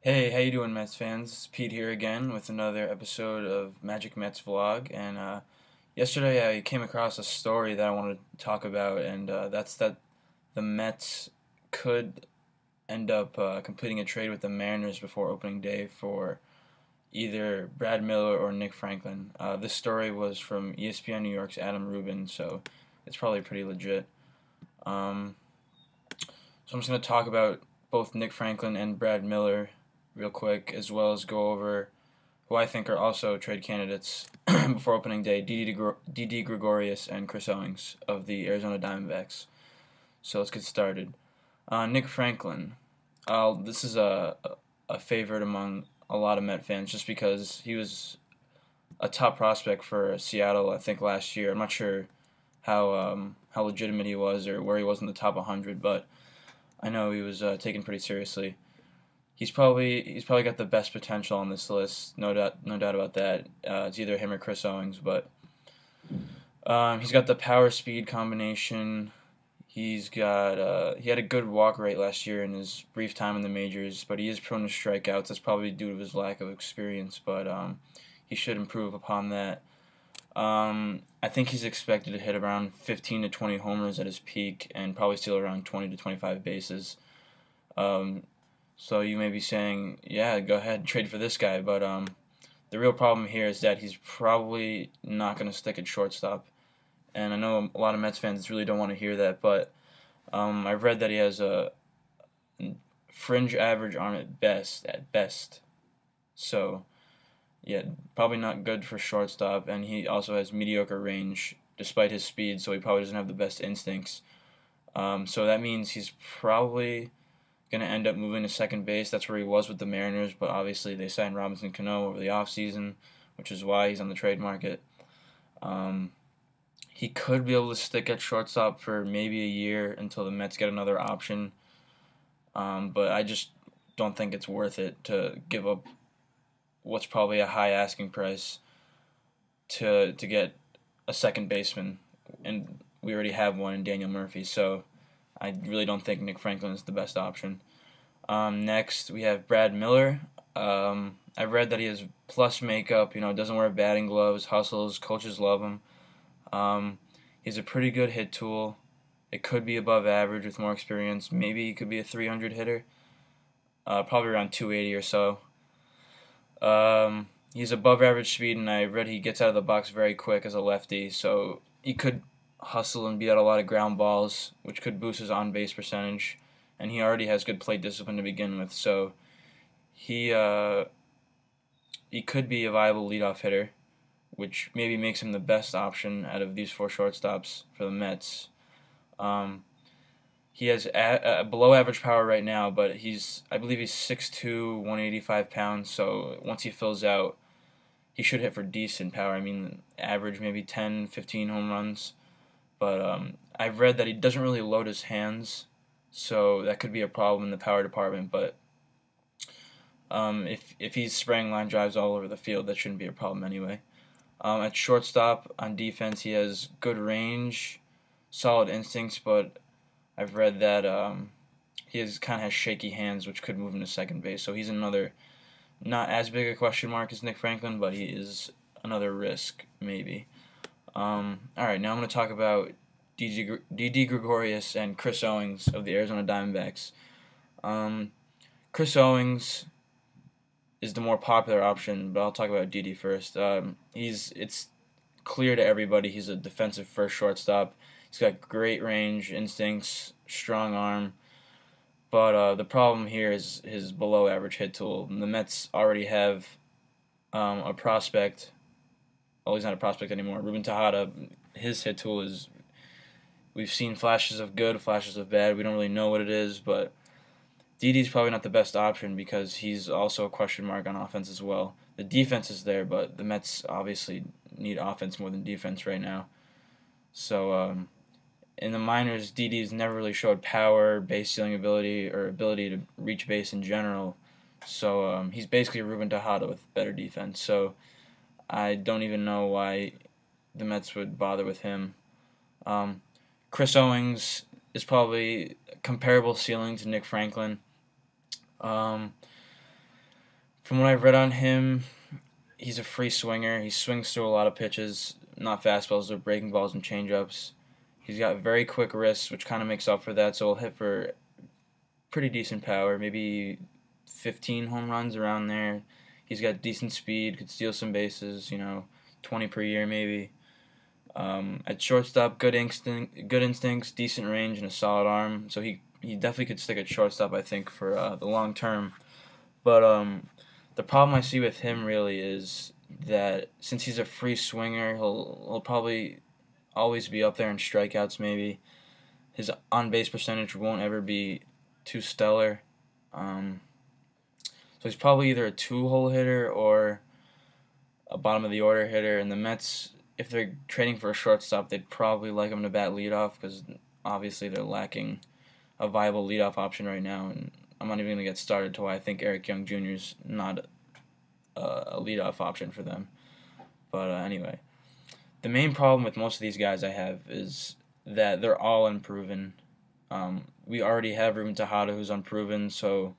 Hey, how you doing, Mets fans? It's Pete here again with another episode of Magic Mets Vlog. And yesterday I came across a story that I wanted to talk about, and that's that the Mets could end up completing a trade with the Mariners before opening day for either Brad Miller or Nick Franklin. This story was from ESPN New York's Adam Rubin, so it's probably pretty legit. Um, so I'm just going to talk about both Nick Franklin and Brad Miller real quick, as well as go over who I think are also trade candidates before opening day, Didi Gregorius and Chris Owings of the Arizona Diamondbacks. So let's get started. Nick Franklin. This is a favorite among a lot of Met fans just because he was a top prospect for Seattle, I think, last year. I'm not sure how legitimate he was or where he was in the top 100, but I know he was taken pretty seriously. He's probably got the best potential on this list, no doubt about that. It's either him or Chris Owings, but he's got the power speed combination. He had a good walk rate last year in his brief time in the majors, but he is prone to strikeouts. That's probably due to his lack of experience, but he should improve upon that. I think he's expected to hit around 15 to 20 homers at his peak and probably steal around 20 to 25 bases. Um, so you may be saying, yeah, go ahead, trade for this guy. But the real problem here is that he's probably not going to stick at shortstop. And I know a lot of Mets fans really don't want to hear that, but I've read that he has a fringe average arm at best. At best. So, yeah, probably not good for shortstop. And he also has mediocre range despite his speed, so he probably doesn't have the best instincts. So that means he's probably going to end up moving to second base. That's where he was with the Mariners, but obviously they signed Robinson Cano over the offseason, which is why he's on the trade market. Um, he could be able to stick at shortstop for maybe a year until the Mets get another option, but I just don't think it's worth it to give up what's probably a high asking price to get a second baseman, and we already have one in Daniel Murphy, so I really don't think Nick Franklin is the best option. Next, we have Brad Miller. I've read that he has plus makeup, doesn't wear batting gloves, hustles, coaches love him. He's a pretty good hit tool. It could be above average with more experience. Maybe he could be a 300 hitter, probably around 280 or so. He's above average speed, and I read he gets out of the box very quick as a lefty, so he could hustle and beat out a lot of ground balls, which could boost his on base percentage. And he already has good plate discipline to begin with, so he he could be a viable leadoff hitter, which maybe makes him the best option out of these four shortstops for the Mets. Um, he has below average power right now, but I believe he's 6'2", 185 pounds. So once he fills out, he should hit for decent power. I mean, average maybe 10, 15 home runs. But I've read that he doesn't really load his hands, so that could be a problem in the power department. But if he's spraying line drives all over the field, that shouldn't be a problem anyway. At shortstop, on defense, he has good range, solid instincts, but I've read that kind of has shaky hands, which could move him to second base. So he's another not as big a question mark as Nick Franklin, but he is another risk maybe. All right, now I'm going to talk about Didi Gregorius and Chris Owings of the Arizona Diamondbacks. Chris Owings is the more popular option, but I'll talk about Didi first. It's clear to everybody he's a defensive first shortstop. He's got great range, instincts, strong arm, but the problem here is his below average hit tool. The Mets already have a prospect. Well, he's not a prospect anymore. Ruben Tejada, his hit tool is. We've seen flashes of good, flashes of bad. We don't really know what it is, but Didi's probably not the best option because he's also a question mark on offense as well. The defense is there, but the Mets obviously need offense more than defense right now. So in the minors, Didi's never really showed power, base stealing ability, or ability to reach base in general. So he's basically Ruben Tejada with better defense. So I don't even know why the Mets would bother with him. Um, Chris Owings is probably comparable ceiling to Nick Franklin. Um, From what I've read on him, he's a free swinger. He swings through a lot of pitches, not fastballs, or breaking balls and changeups. He's got very quick wrists, which kind of makes up for that. So he'll hit for pretty decent power, maybe 15 home runs around there. He's got decent speed, could steal some bases, 20 per year maybe. At shortstop, good instincts, decent range, and a solid arm. So he definitely could stick at shortstop, I think, for the long term. But the problem I see with him really is that since he's a free swinger, he'll probably always be up there in strikeouts. Maybe his on base percentage won't ever be too stellar. So he's probably either a two-hole hitter or a bottom of the order hitter. And the Mets, if they're trading for a shortstop, they'd probably like him to bat leadoff because obviously they're lacking a viable leadoff option right now. And I'm not even going to get started to why I think Eric Young Jr. is not a leadoff option for them. But anyway, the main problem with most of these guys I have is that they're all unproven. We already have Ruben Tejada, who's unproven, so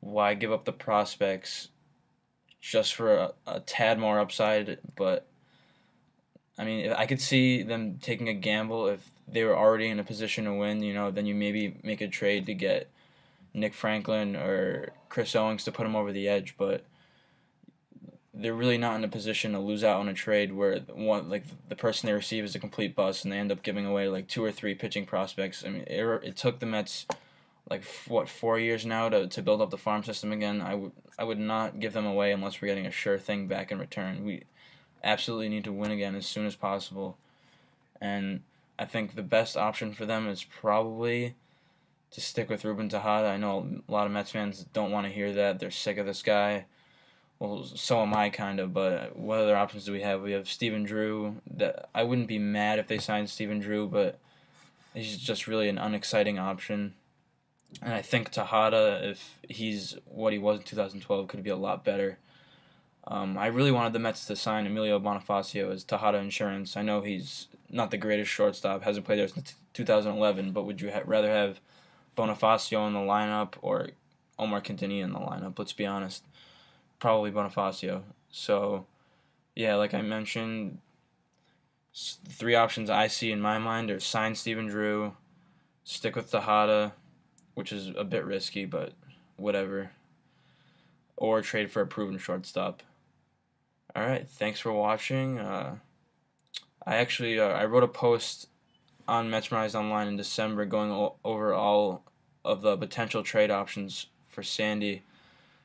why give up the prospects just for a tad more upside? But I mean, I could see them taking a gamble if they were already in a position to win. Then you maybe make a trade to get Nick Franklin or Chris Owings to put him over the edge. But they're really not in a position to lose out on a trade where the person they receive is a complete bust and they end up giving away like 2 or 3 pitching prospects. I mean, it took the Mets 4 years now to build up the farm system again. I would not give them away unless we're getting a sure thing back in return. We absolutely need to win again as soon as possible, and I think the best option for them is probably to stick with Ruben Tejada. I know a lot of Mets fans don't want to hear that. They're sick of this guy. Well, so am I, kind of, but what other options do we have? We have Stephen Drew. I wouldn't be mad if they signed Stephen Drew, but he's just really an unexciting option. And I think Tejada, if he's what he was in 2012, could be a lot better. I really wanted the Mets to sign Emilio Bonifacio as Tejada insurance. I know he's not the greatest shortstop, hasn't played there since 2011, but would you rather have Bonifacio in the lineup or Omar Quintanilla in the lineup? Let's be honest. Probably Bonifacio. So, yeah, like I mentioned, 3 options I see in my mind are sign Stephen Drew, stick with Tejada, which is a bit risky, but whatever, or trade for a proven shortstop. All right, thanks for watching. I wrote a post on Metsmerized Online in December going over all of the potential trade options for Sandy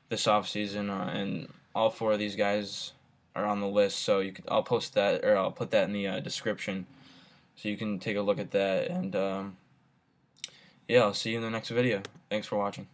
this offseason, and all 4 of these guys are on the list. So I'll post that, or I'll put that in the description, so you can take a look at that. And yeah, I'll see you in the next video. Thanks for watching.